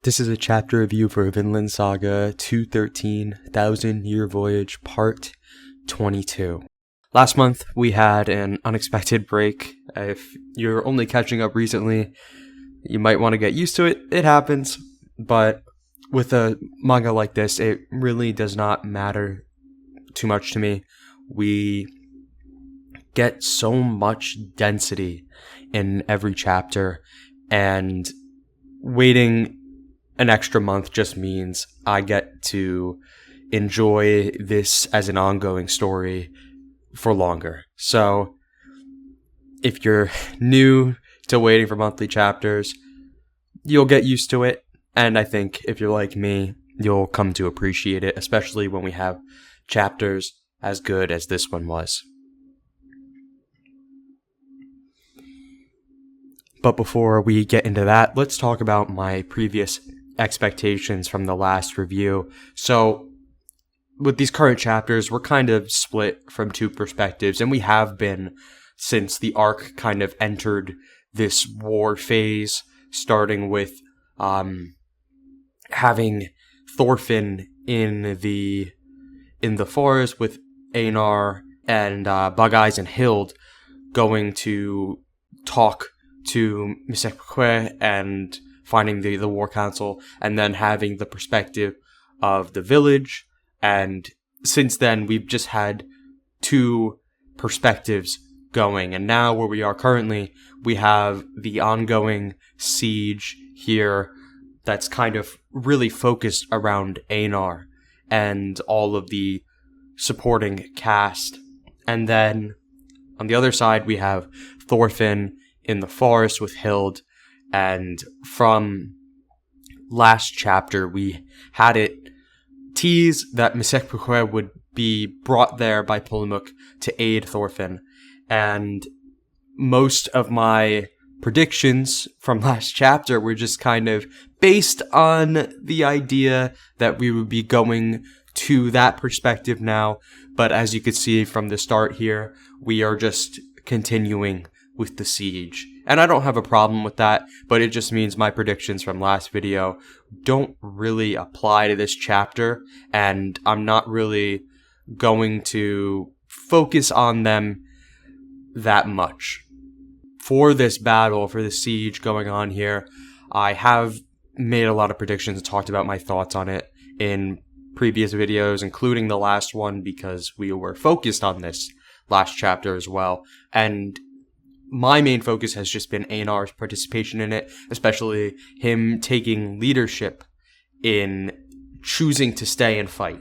This is a chapter review for Vinland Saga 213 Thousand Year Voyage Part 22. Last month we had an unexpected break. If you're only catching up recently, you might want to get used to it. It happens, but with a manga like this, it really does not matter too much to me. We get so much density in every chapter, and waiting an extra month just means I get to enjoy this as an ongoing story for longer. So if you're new to waiting for monthly chapters, you'll get used to it. And I think if you're like me, you'll come to appreciate it, especially when we have chapters as good as this one was. But before we get into that, let's talk about my previous expectations from the last review. So with these current chapters, we're kind of split from two perspectives, and we have been since the arc kind of entered this war phase, starting with having Thorfinn in the forest with Einar and Bug-Eyes and Hild going to talk to Misekwe and finding the war council, and then having the perspective of the village. And since then, we've just had two perspectives going. And now where we are currently, we have the ongoing siege here that's kind of really focused around Einar and all of the supporting cast. And then on the other side, we have Thorfinn in the forest with Hild. And from last chapter, we had it tease that Misekwe would be brought there by Pulimuk to aid Thorfinn. And most of my predictions from last chapter were just kind of based on the idea that we would be going to that perspective now. But as you could see from the start here, we are just continuing with the siege. And I don't have a problem with that, but it just means my predictions from last video don't really apply to this chapter, and I'm not really going to focus on them that much. For this battle, for the siege going on here, I have made a lot of predictions and talked about my thoughts on it in previous videos, including the last one, because we were focused on this last chapter as well. And my main focus has just been Einar's participation in it, especially him taking leadership in choosing to stay and fight.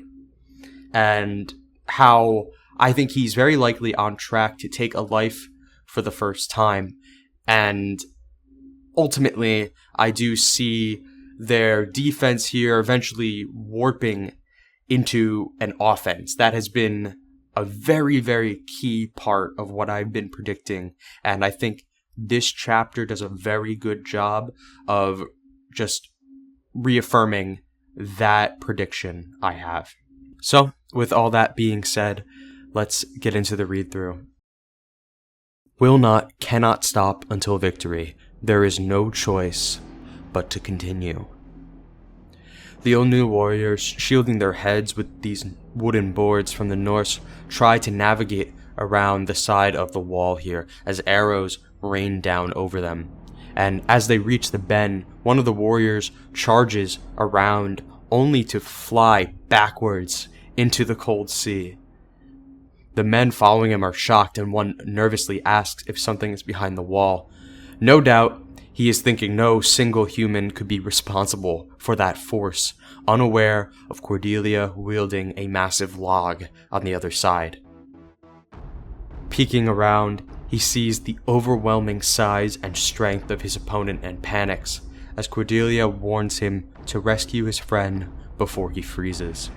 And how I think he's very likely on track to take a life for the first time. And ultimately, I do see their defense here eventually warping into an offense. That has been a very, very key part of what I've been predicting. And I think this chapter does a very good job of just reaffirming that prediction I have. So, with all that being said, let's get into the read-through. Cannot stop until victory. There is no choice but to continue. The Onu warriors, shielding their heads with these wooden boards from the Norse, try to navigate around the side of the wall here as arrows rain down over them. And as they reach the bend, one of the warriors charges around only to fly backwards into the cold sea. The men following him are shocked, and one nervously asks if something is behind the wall. No doubt, he is thinking no single human could be responsible for that force, unaware of Cordelia wielding a massive log on the other side. Peeking around, he sees the overwhelming size and strength of his opponent and panics, as Cordelia warns him to rescue his friend before he freezes.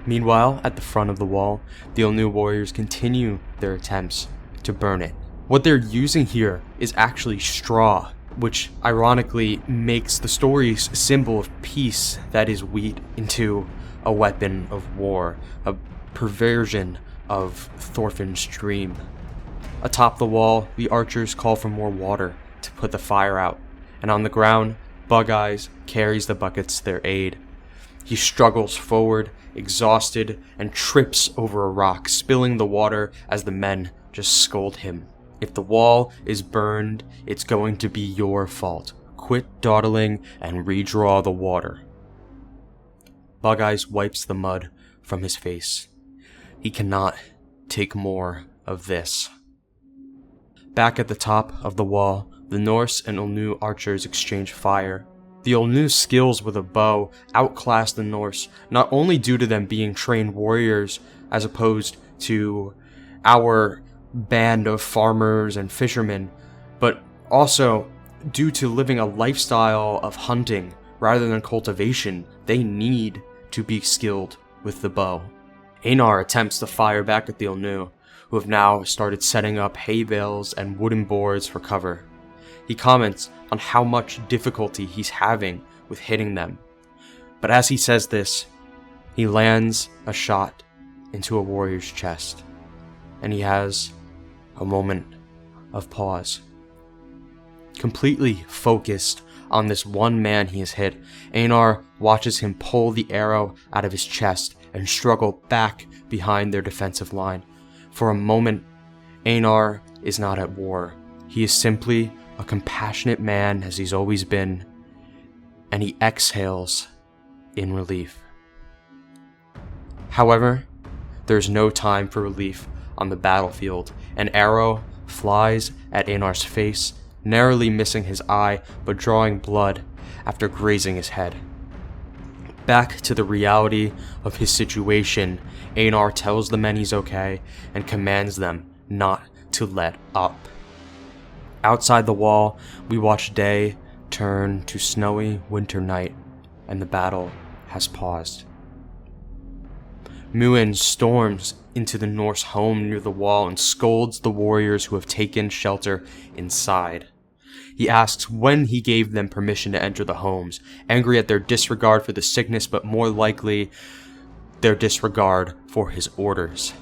Meanwhile, at the front of the wall, the Onu warriors continue their attempts to burn it. What they're using here is actually straw, which ironically makes the story's symbol of peace, that is wheat, into a weapon of war, a perversion of Thorfinn's dream. Atop the wall, the archers call for more water to put the fire out, and on the ground, Bug-Eyes carries the buckets to their aid. He struggles forward, exhausted, and trips over a rock, spilling the water as the men just scold him. If the wall is burned, it's going to be your fault. Quit dawdling and redraw the water. Bug-Eyes wipes the mud from his face. He cannot take more of this. Back at the top of the wall, the Norse and Olnu archers exchange fire. The Olnu's skills with a bow outclass the Norse, not only due to them being trained warriors as opposed to our band of farmers and fishermen, but also due to living a lifestyle of hunting rather than cultivation. They need to be skilled with the bow. Einar attempts to fire back at the Olnu, who have now started setting up hay bales and wooden boards for cover. He comments on how much difficulty he's having with hitting them. But as he says this, he lands a shot into a warrior's chest, and he has a moment of pause. Completely focused on this one man he has hit, Einar watches him pull the arrow out of his chest and struggle back behind their defensive line. For a moment, Einar is not at war. He is simply a compassionate man as he's always been, and he exhales in relief. However, there's no time for relief on the battlefield. An arrow flies at Einar's face, narrowly missing his eye but drawing blood after grazing his head. Back to the reality of his situation, Einar tells the men he's okay and commands them not to let up. Outside the wall, we watch day turn to snowy winter night, and the battle has paused. Muin storms into the Norse home near the wall and scolds the warriors who have taken shelter inside. He asks when he gave them permission to enter the homes, angry at their disregard for the sickness, but more likely their disregard for his orders.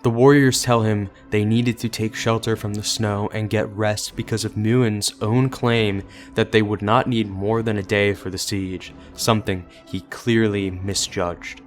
The warriors tell him they needed to take shelter from the snow and get rest because of Muin's own claim that they would not need more than a day for the siege, something he clearly misjudged.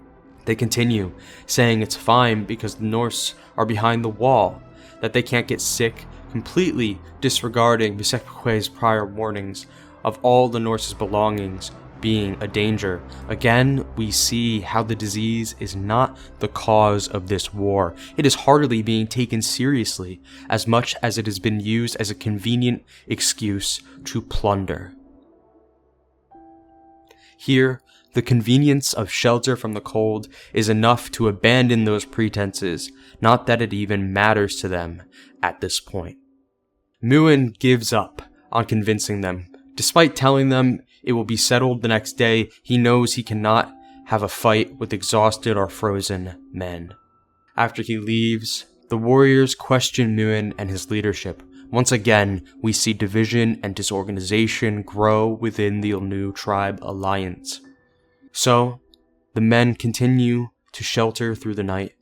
They continue, saying it's fine because the Norse are behind the wall, that they can't get sick, completely disregarding Visekwe's prior warnings of all the Norse's belongings being a danger. Again, we see how the disease is not the cause of this war. It is hardly being taken seriously, as much as it has been used as a convenient excuse to plunder. Here, the convenience of shelter from the cold is enough to abandon those pretenses, not that it even matters to them at this point. Muin gives up on convincing them. Despite telling them it will be settled the next day, he knows he cannot have a fight with exhausted or frozen men. After he leaves, the warriors question Muin and his leadership. Once again, we see division and disorganization grow within the Olnu tribe alliance. So, the men continue to shelter through the night,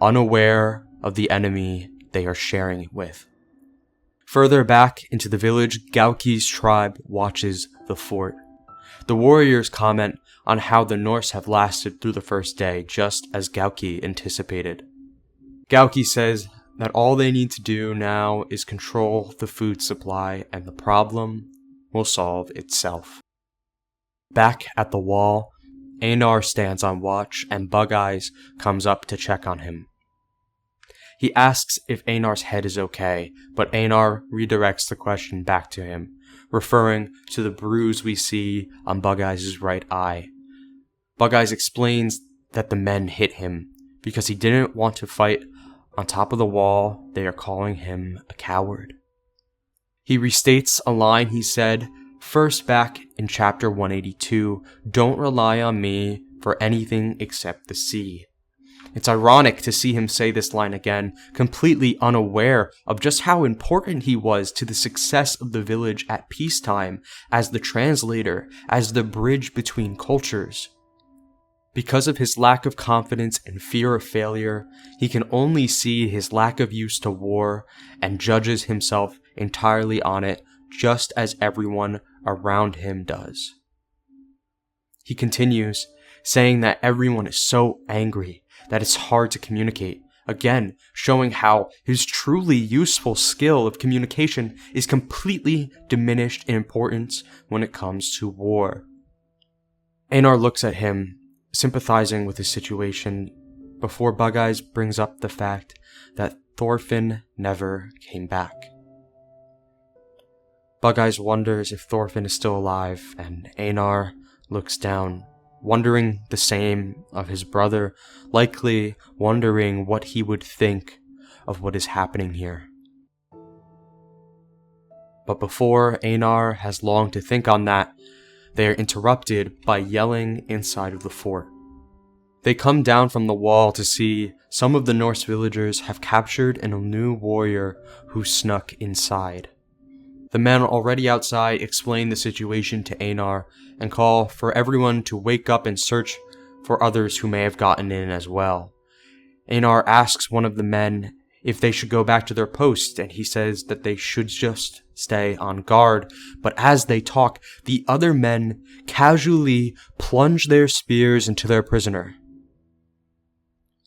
unaware of the enemy they are sharing it with. Further back into the village, Gauki's tribe watches the fort. The warriors comment on how the Norse have lasted through the first day, just as Gauki anticipated. Gauki says that all they need to do now is control the food supply and the problem will solve itself. Back at the wall, Einar stands on watch and Bug-Eyes comes up to check on him. He asks if Einar's head is okay, but Einar redirects the question back to him, referring to the bruise we see on Bug-Eyes' right eye. Bug-Eyes explains that the men hit him because he didn't want to fight on top of the wall. They are calling him a coward. He restates a line he said first back in chapter 182, "Don't rely on me for anything except the sea." It's ironic to see him say this line again, completely unaware of just how important he was to the success of the village at peacetime, as the translator, as the bridge between cultures. Because of his lack of confidence and fear of failure, he can only see his lack of use to war and judges himself entirely on it, just as everyone around him does. He continues, saying that everyone is so angry that it's hard to communicate, again showing how his truly useful skill of communication is completely diminished in importance when it comes to war. Einar looks at him, sympathizing with his situation, before Bug-Eyes brings up the fact that Thorfinn never came back. Bug-Eyes wonders if Thorfinn is still alive, and Einar looks down, wondering the same of his brother, likely wondering what he would think of what is happening here. But before Einar has long to think on that, they are interrupted by yelling inside of the fort. They come down from the wall to see some of the Norse villagers have captured an new warrior who snuck inside. The men already outside explain the situation to Einar and call for everyone to wake up and search for others who may have gotten in as well. Einar asks one of the men if they should go back to their post, and he says that they should just stay on guard. But as they talk, the other men casually plunge their spears into their prisoner.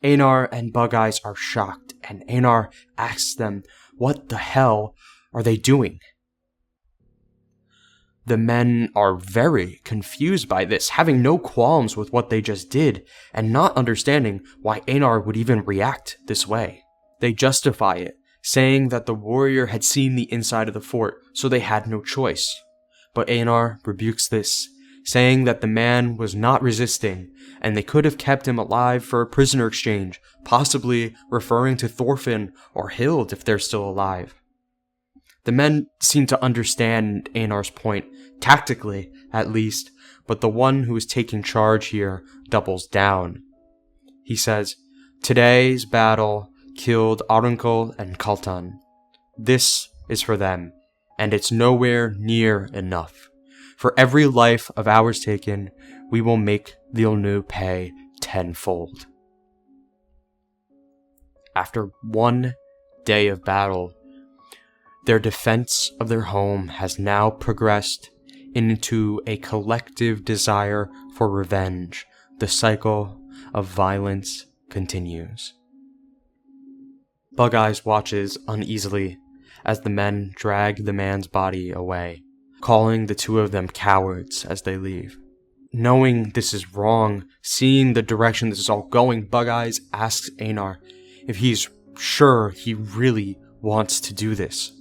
Einar and Bug-Eyes are shocked, and Einar asks them, what the hell are they doing? The men are very confused by this, having no qualms with what they just did, and not understanding why Einar would even react this way. They justify it, saying that the warrior had seen the inside of the fort, so they had no choice. But Einar rebukes this, saying that the man was not resisting, and they could have kept him alive for a prisoner exchange, possibly referring to Thorfinn or Hild if they're still alive. The men seem to understand Einar's point, tactically at least, but the one who is taking charge here doubles down. He says, "Today's battle killed Arunkul and Kaltan. This is for them, and it's nowhere near enough. For every life of ours taken, we will make the Olnu pay tenfold." After 1 day of battle, their defense of their home has now progressed into a collective desire for revenge. The cycle of violence continues. Bug-Eyes watches uneasily as the men drag the man's body away, calling the two of them cowards as they leave. Knowing this is wrong, seeing the direction this is all going, Bug-Eyes asks Einar if he's sure he really wants to do this.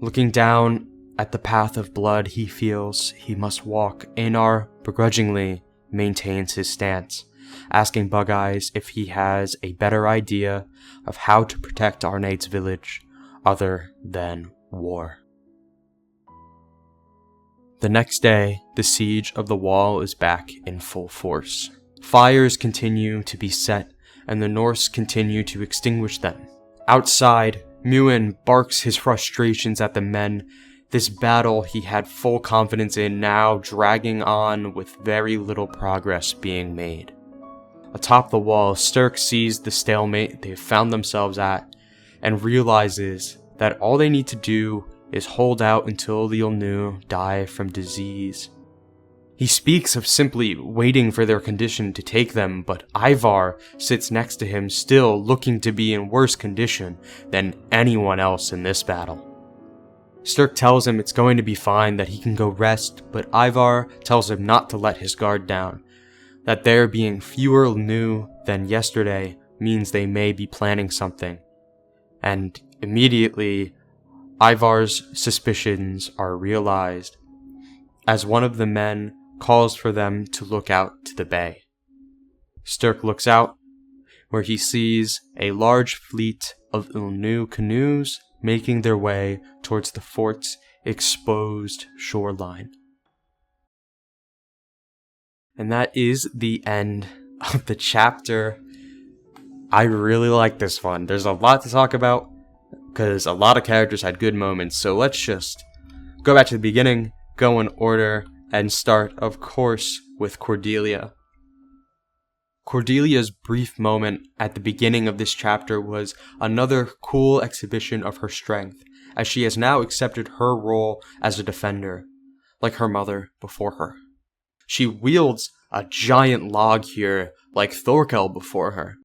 Looking down at the path of blood he feels he must walk, Einar begrudgingly maintains his stance, asking Bug-Eyes if he has a better idea of how to protect Arnade's village other than war. The next day, the siege of the wall is back in full force. Fires continue to be set, and the Norse continue to extinguish them. Outside, Muin barks his frustrations at the men. This battle he had full confidence in now dragging on with very little progress being made. Atop the wall, Sturk sees the stalemate they have found themselves at and realizes that all they need to do is hold out until the Olnu die from disease. He speaks of simply waiting for their condition to take them, but Ivar sits next to him, still looking to be in worse condition than anyone else in this battle. Sturk tells him it's going to be fine, that he can go rest, but Ivar tells him not to let his guard down, that there being fewer Olnu than yesterday means they may be planning something. And immediately, Ivar's suspicions are realized, as one of the men calls for them to look out to the bay. Sturk looks out, where he sees a large fleet of Olnu canoes making their way towards the fort's exposed shoreline. And that is the end of the chapter. I really like this one. There's a lot to talk about, because a lot of characters had good moments, so let's just go back to the beginning, go in order, and start, of course, with Cordelia. Cordelia's brief moment at the beginning of this chapter was another cool exhibition of her strength, as she has now accepted her role as a defender. like her mother before her. She wields a giant log here, like Thorkel before her,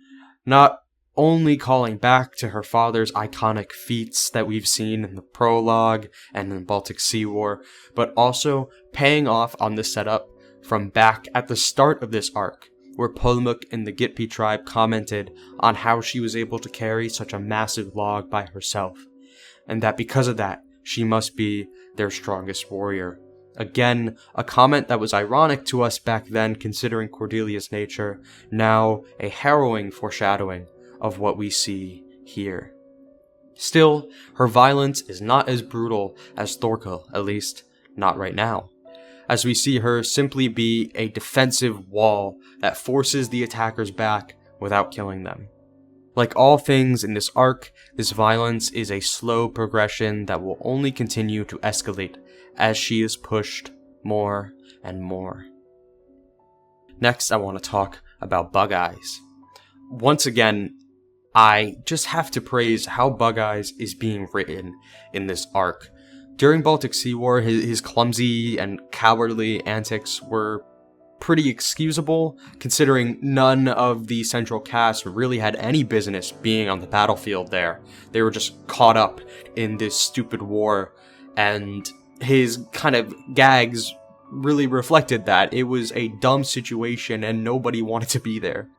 not only calling back to her father's iconic feats that we've seen in the prologue and in the Baltic Sea War, but also paying off on the setup from back at the start of this arc, where Polmuk and the Gitpi tribe commented on how she was able to carry such a massive log by herself, and that because of that, she must be their strongest warrior. Again, a comment that was ironic to us back then considering Cordelia's nature, now a harrowing foreshadowing of what we see here. Still, her violence is not as brutal as Thorkel, at least not right now, as we see her simply be a defensive wall that forces the attackers back without killing them. Like all things in this arc, this violence is a slow progression that will only continue to escalate as she is pushed more and more. Next, I want to talk about Bug-Eyes. Once again, I just have to praise how Bug-Eyes is being written in this arc. During Baltic Sea War, his clumsy and cowardly antics were pretty excusable, considering none of the central cast really had any business being on the battlefield there. They were just caught up in this stupid war, and his kind of gags really reflected that. It was a dumb situation and nobody wanted to be there.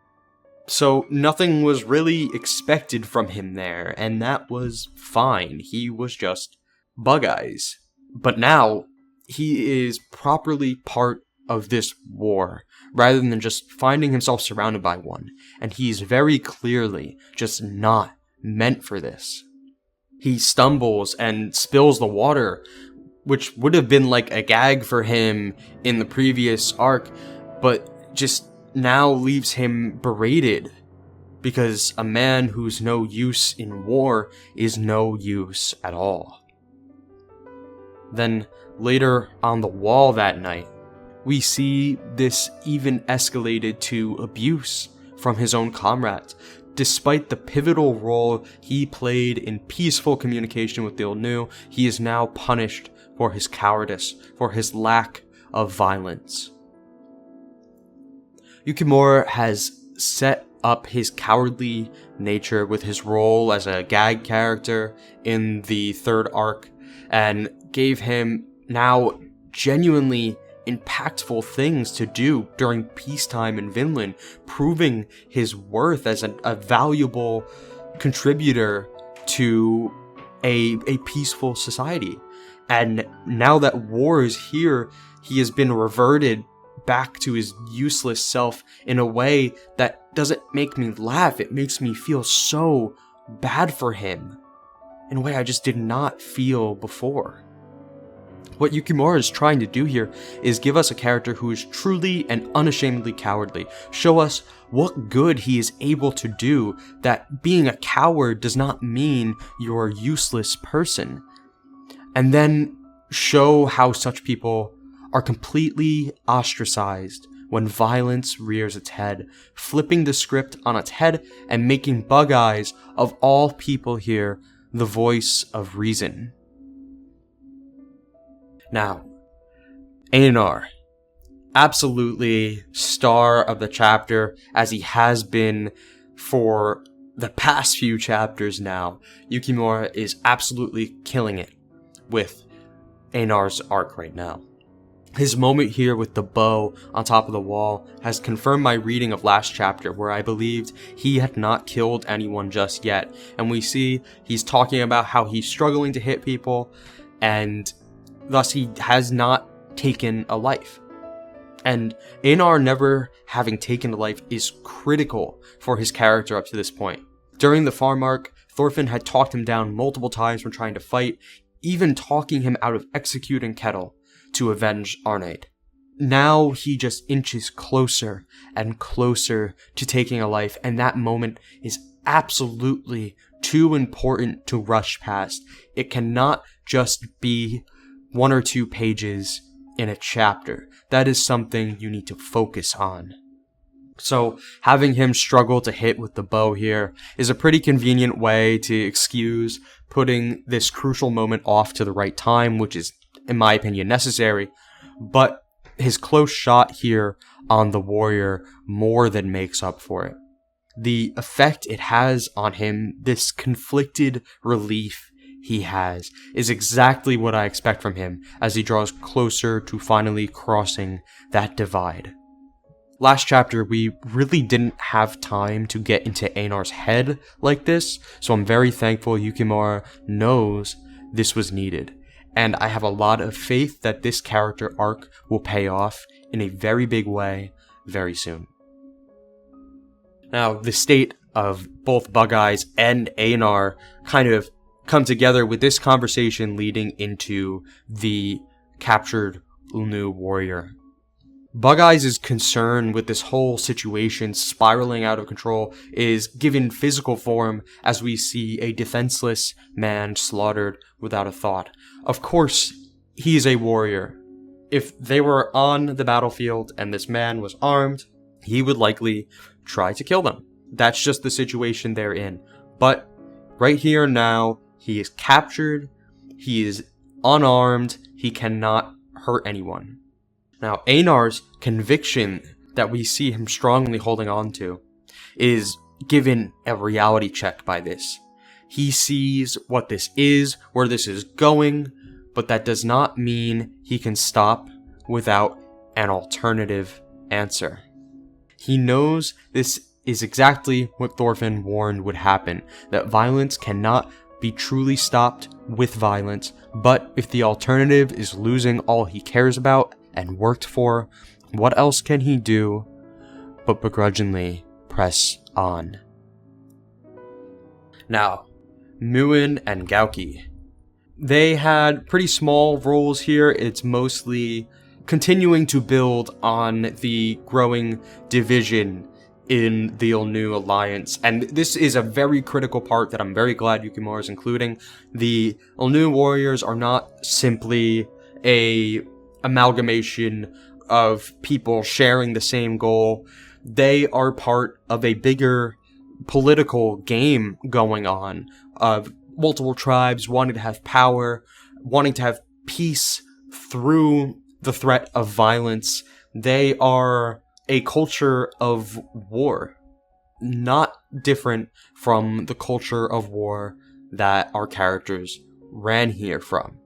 So nothing was really expected from him there, and that was fine. He was just Bug-Eyes. But now, he is properly part of this war, rather than just finding himself surrounded by one, and he's very clearly just not meant for this. He stumbles and spills the water, which would have been like a gag for him in the previous arc, but just now leaves him berated, because a man who's no use in war is no use at all. Then, later on the wall that night, we see this even escalated to abuse from his own comrades. Despite the pivotal role he played in peaceful communication with the Ilnu, he is now punished for his cowardice, for his lack of violence. Yukimura has set up his cowardly nature with his role as a gag character in the third arc, and gave him now genuinely impactful things to do during peacetime in Vinland, proving his worth as a valuable contributor to a peaceful society. And now that war is here, he has been reverted back to his useless self in a way that doesn't make me laugh. It makes me feel so bad for him in a way I just did not feel before. What Yukimura is trying to do here is give us a character who is truly and unashamedly cowardly. Show us what good he is able to do, that being a coward does not mean you're a useless person. And then show how such people are completely ostracized when violence rears its head, flipping the script on its head and making Bug-Eyes, of all people here, the voice of reason. Now, Einar, absolutely star of the chapter, as he has been for the past few chapters now. Yukimura is absolutely killing it with Einar's arc right now. His moment here with the bow on top of the wall has confirmed my reading of last chapter, where I believed he had not killed anyone just yet. And we see he's talking about how he's struggling to hit people, and thus he has not taken a life. And Einar never having taken a life is critical for his character up to this point. During the farm arc, Thorfinn had talked him down multiple times from trying to fight, even talking him out of executing Kettle to avenge Arneid. Now he just inches closer and closer to taking a life, and that moment is absolutely too important to rush past. It cannot just be 1 or 2 pages in a chapter. That is something you need to focus on. So having him struggle to hit with the bow here is a pretty convenient way to excuse putting this crucial moment off to the right time, which is in my opinion, necessary, but his close shot here on the warrior more than makes up for it. The effect it has on him, this conflicted relief he has, is exactly what I expect from him as he draws closer to finally crossing that divide. Last chapter, we really didn't have time to get into Einar's head like this, so I'm very thankful Yukimura knows this was needed, and I have a lot of faith that this character arc will pay off in a very big way very soon. Now, the state of both Bug-Eyes and Einar kind of come together with this conversation leading into the captured Ulnu warrior. Bug-Eyes' concern with this whole situation spiraling out of control is given physical form as we see a defenseless man slaughtered without a thought. Of course, he is a warrior. If they were on the battlefield and this man was armed, he would likely try to kill them. That's just the situation they're in. But right here now, he is captured, he is unarmed, he cannot hurt anyone. Now, Einar's conviction that we see him strongly holding on to is given a reality check by this. He sees what this is, where this is going, but that does not mean he can stop without an alternative answer. He knows this is exactly what Thorfinn warned would happen, that violence cannot be truly stopped with violence, but if the alternative is losing all he cares about and worked for, what else can he do but begrudgingly press on? Now, Muin and Gauki. They had pretty small roles here. It's mostly continuing to build on the growing division in the Ulnu Alliance, and this is a very critical part that I'm very glad Yukimura is including. The Ulnu warriors are not simply a amalgamation of people sharing the same goal. They are part of a bigger political game going on of multiple tribes wanting to have power, wanting to have peace through the threat of violence. They are a culture of war, not different from the culture of war that our characters ran here from.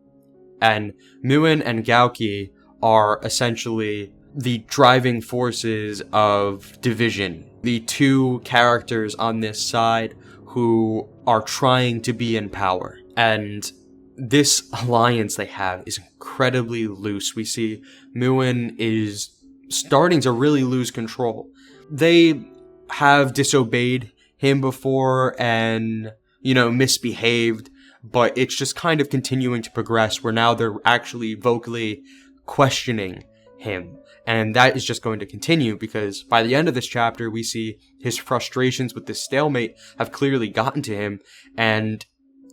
And Muin and Gauki are essentially the driving forces of division. The two characters on this side who are trying to be in power. And this alliance they have is incredibly loose. We see Muin is starting to really lose control. They have disobeyed him before and, misbehaved, but it's just kind of continuing to progress where now they're actually vocally questioning him. And that is just going to continue because by the end of this chapter, we see his frustrations with this stalemate have clearly gotten to him, and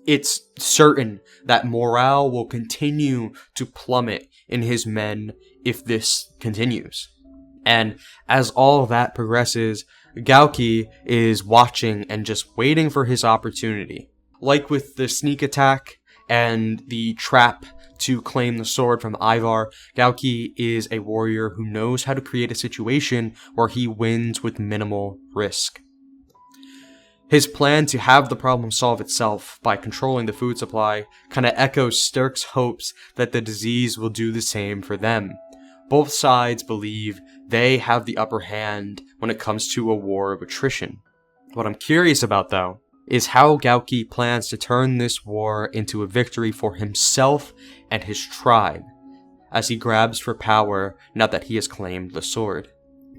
it's certain that morale will continue to plummet in his men if this continues. And as all that progresses, Gauki is watching and just waiting for his opportunity. Like with the sneak attack and the trap to claim the sword from Ivar, Gauki is a warrior who knows how to create a situation where he wins with minimal risk. His plan to have the problem solve itself by controlling the food supply kind of echoes Sturk's hopes that the disease will do the same for them. Both sides believe they have the upper hand when it comes to a war of attrition. What I'm curious about, though, is how Gauki plans to turn this war into a victory for himself and his tribe, as he grabs for power now that he has claimed the sword.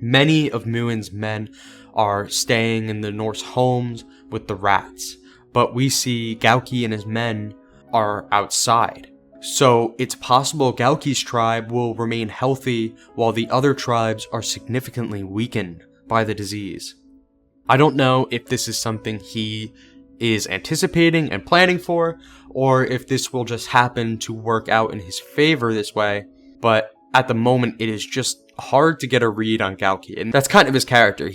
Many of Muin's men are staying in the Norse homes with the rats, but we see Gauki and his men are outside. So it's possible Gauki's tribe will remain healthy while the other tribes are significantly weakened by the disease. I don't know if this is something he is anticipating and planning for, or if this will just happen to work out in his favor this way, but at the moment it is just hard to get a read on Gauki, and that's kind of his character.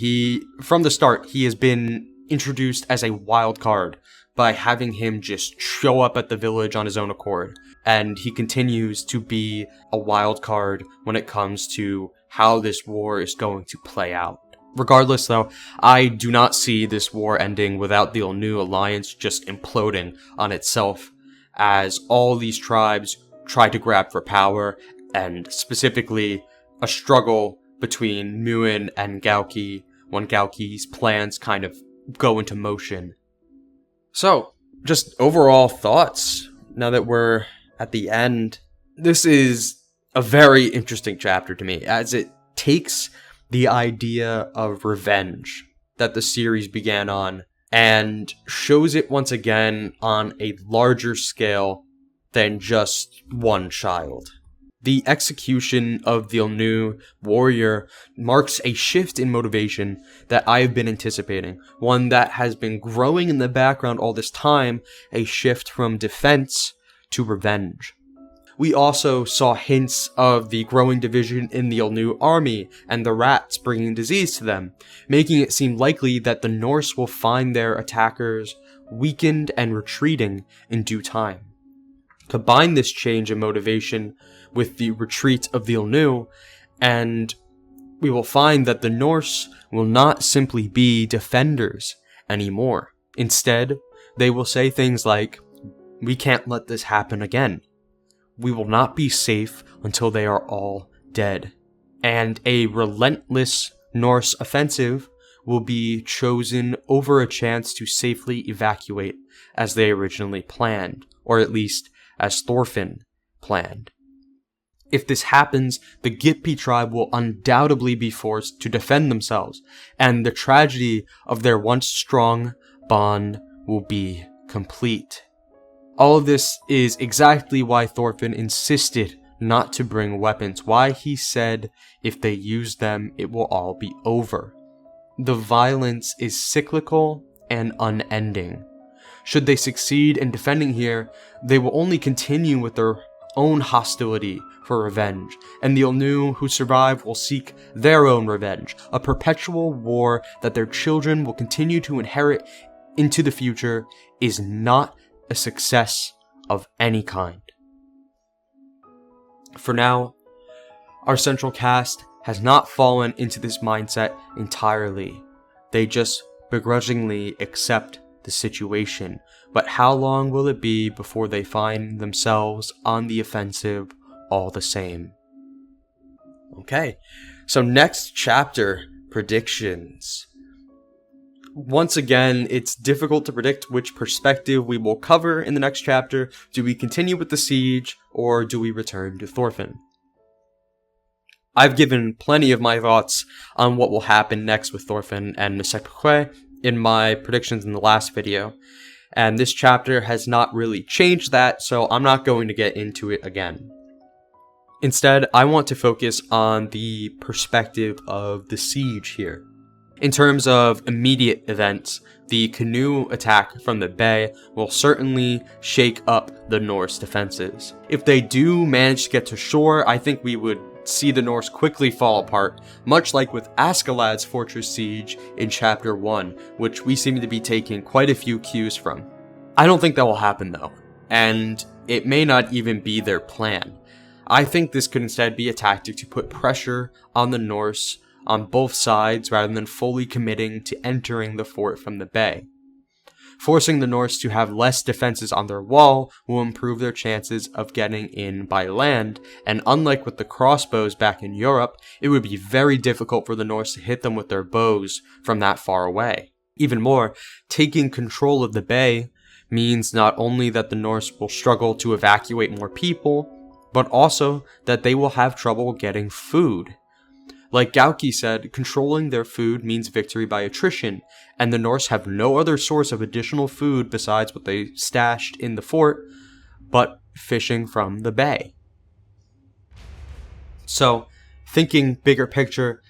From the start, he has been introduced as a wild card, by having him just show up at the village on his own accord. And he continues to be a wild card when it comes to how this war is going to play out. Regardless, though, I do not see this war ending without the Olnu alliance just imploding on itself, as all these tribes try to grab for power, and specifically a struggle between Muin and Gauki when Gauki's plans kind of go into motion. So, just overall thoughts, now that we're at the end. This is a very interesting chapter to me, as it takes the idea of revenge that the series began on and shows it once again on a larger scale than just one child. The execution of the Olnu warrior marks a shift in motivation that I've been anticipating, one that has been growing in the background all this time, a shift from defense to revenge. We also saw hints of the growing division in the Olnu army and the rats bringing disease to them, making it seem likely that the Norse will find their attackers weakened and retreating in due time. Combine this change in motivation with the retreat of the Olnu, and we will find that the Norse will not simply be defenders anymore. Instead, they will say things like, "We can't let this happen again. We will not be safe until they are all dead." And a relentless Norse offensive will be chosen over a chance to safely evacuate as they originally planned, or at least as Thorfinn planned. If this happens, the Gippi tribe will undoubtedly be forced to defend themselves, and the tragedy of their once strong bond will be complete. All of this is exactly why Thorfinn insisted not to bring weapons, why he said if they use them, it will all be over. The violence is cyclical and unending. Should they succeed in defending here, they will only continue with their own hostility for revenge, and the Olnu who survive will seek their own revenge, a perpetual war that their children will continue to inherit into the future is not a success of any kind. For now, our central cast has not fallen into this mindset entirely. They just begrudgingly accept the situation, but how long will it be before they find themselves on the offensive all the same? Okay, so next chapter, predictions. Once again, it's difficult to predict which perspective we will cover in the next chapter. Do we continue with the siege, or do we return to Thorfinn? I've given plenty of my thoughts on what will happen next with Thorfinn and Msekpekwe in my predictions in the last video, and this chapter has not really changed that, so I'm not going to get into it again. Instead, I want to focus on the perspective of the siege here. In terms of immediate events, the canoe attack from the bay will certainly shake up the Norse defenses. If they do manage to get to shore, I think we would see the Norse quickly fall apart, much like with Askeladd's fortress siege in chapter 1, which we seem to be taking quite a few cues from. I don't think that will happen though, and it may not even be their plan. I think this could instead be a tactic to put pressure on the Norse on both sides rather than fully committing to entering the fort from the bay. Forcing the Norse to have less defenses on their wall will improve their chances of getting in by land, and unlike with the crossbows back in Europe, it would be very difficult for the Norse to hit them with their bows from that far away. Even more, taking control of the bay means not only that the Norse will struggle to evacuate more people, but also that they will have trouble getting food. Like Gauki said, controlling their food means victory by attrition, and the Norse have no other source of additional food besides what they stashed in the fort, but fishing from the bay. So, thinking bigger picture,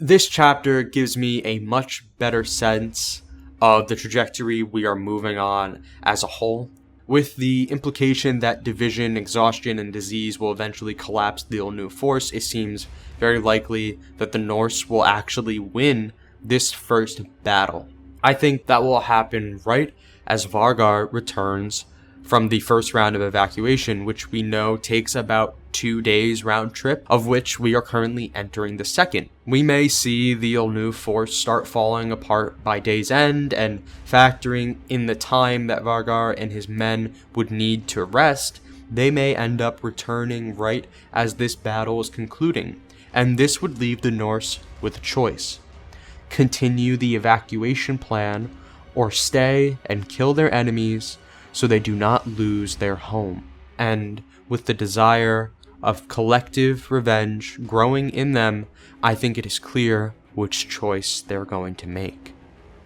this chapter gives me a much better sense of the trajectory we are moving on as a whole, with the implication that division, exhaustion, and disease will eventually collapse the Olnu force. It seems very likely that the Norse will actually win this first battle. I think that will happen right as Vargar returns from the first round of evacuation, which we know takes about 2 days round trip, of which we are currently entering the second. We may see the Olnu force start falling apart by day's end, and factoring in the time that Vargar and his men would need to rest, they may end up returning right as this battle is concluding, and this would leave the Norse with a choice: continue the evacuation plan, or stay and kill their enemies so they do not lose their home. And with the desire of collective revenge growing in them, I think it is clear which choice they're going to make.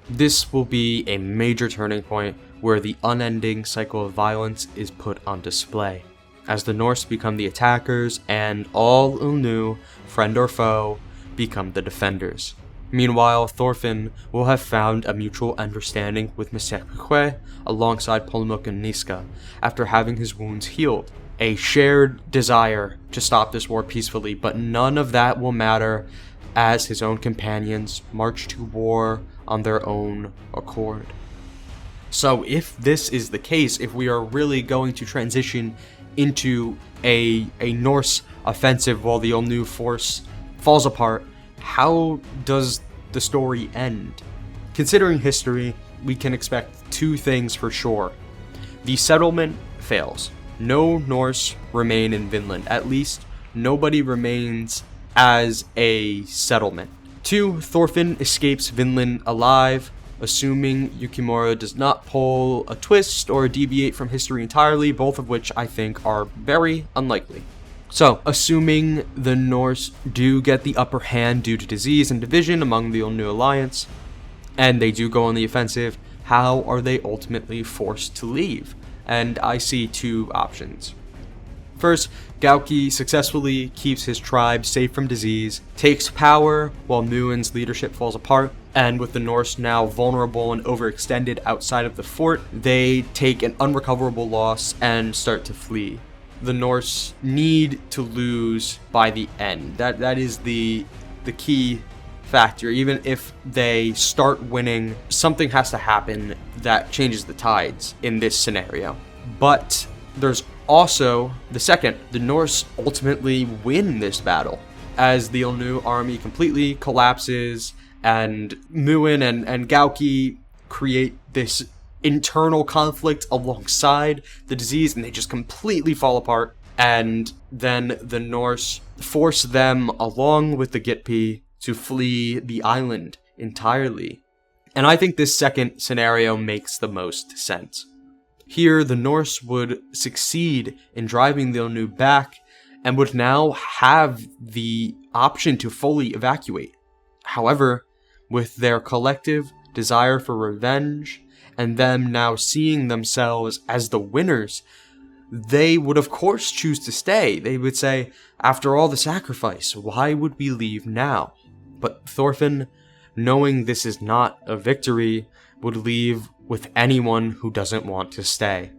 This will be a major turning point where the unending cycle of violence is put on display, as the Norse become the attackers and all Ulnu, friend or foe, become the defenders. Meanwhile, Thorfinn will have found a mutual understanding with Misekwe alongside Polmuk and Niska after having his wounds healed. A shared desire to stop this war peacefully, but none of that will matter as his own companions march to war on their own accord. So if this is the case, if we are really going to transition into a Norse offensive while the Olnu force falls apart, how does the story end? Considering history, we can expect 2 things for sure. The settlement fails. No Norse remain in Vinland. At least, nobody remains as a settlement. 2, Thorfinn escapes Vinland alive, assuming Yukimura does not pull a twist or deviate from history entirely, both of which I think are very unlikely. So, assuming the Norse do get the upper hand due to disease and division among the Olnu alliance, and they do go on the offensive, how are they ultimately forced to leave? And I see 2 options. First, Gauki successfully keeps his tribe safe from disease, takes power while Muin's leadership falls apart, and with the Norse now vulnerable and overextended outside of the fort, they take an unrecoverable loss and start to flee. The Norse need to lose by the end. That is the key factor. Even if they start winning, something has to happen that changes the tides in this scenario. But there's also the second. The Norse ultimately win this battle as the Olnu army completely collapses, and Muin and Gauki create this internal conflict alongside the disease, and they just completely fall apart. And then the Norse force them, along with the Gitpi, to flee the island entirely. And I think this second scenario makes the most sense. Here, the Norse would succeed in driving the Olnu back and would now have the option to fully evacuate. However, with their collective desire for revenge, and them now seeing themselves as the winners, they would of course choose to stay. They would say, after all the sacrifice, why would we leave now? But Thorfinn, knowing this is not a victory, would leave with anyone who doesn't want to stay.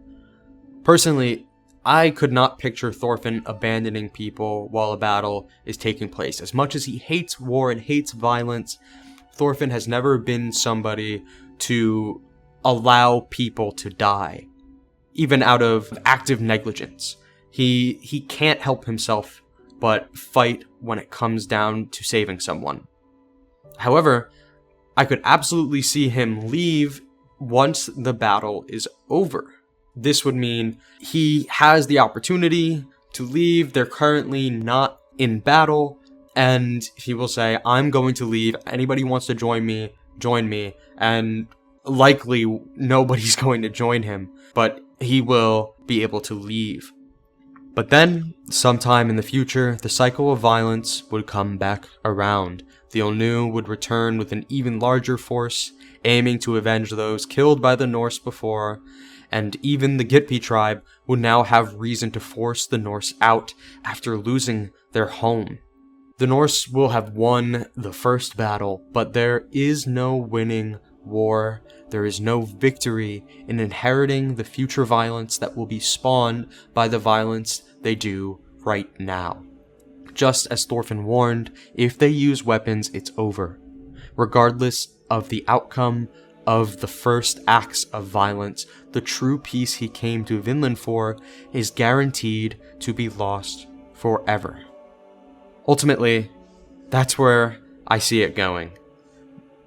Personally, I could not picture Thorfinn abandoning people while a battle is taking place. As much as he hates war and hates violence, Thorfinn has never been somebody to allow people to die, even out of active negligence. He can't help himself but fight when it comes down to saving someone. However, I could absolutely see him leave once the battle is over. This would mean he has the opportunity to leave. They're currently not in battle, and he will say, I'm going to leave. Anybody wants to join me, and likely nobody's going to join him, but he will be able to leave. But then, sometime in the future, the cycle of violence would come back around. The Olnu would return with an even larger force, aiming to avenge those killed by the Norse before, and even the Gitpi tribe would now have reason to force the Norse out after losing their home. The Norse will have won the first battle, but there is no winning war. There is no victory in inheriting the future violence that will be spawned by the violence they do right now. Just as Thorfinn warned, if they use weapons, it's over. Regardless of the outcome, of the first acts of violence, the true peace he came to Vinland for, is guaranteed to be lost forever. Ultimately, that's where I see it going.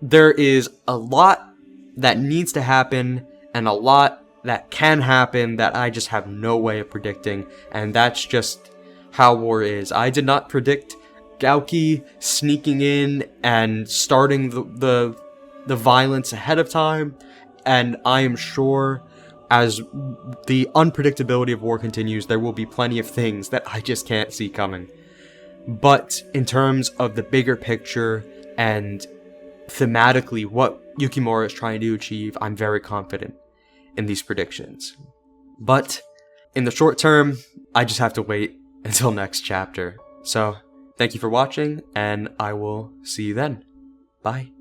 There is a lot that needs to happen, and a lot that can happen that I just have no way of predicting, and that's just how war is. I did not predict Gauki sneaking in and starting the violence ahead of time, and I am sure as the unpredictability of war continues, there will be plenty of things that I just can't see coming. But in terms of the bigger picture and thematically what Yukimura is trying to achieve, I'm very confident in these predictions. But in the short term, I just have to wait until next chapter. So, thank you for watching, and I will see you then. Bye.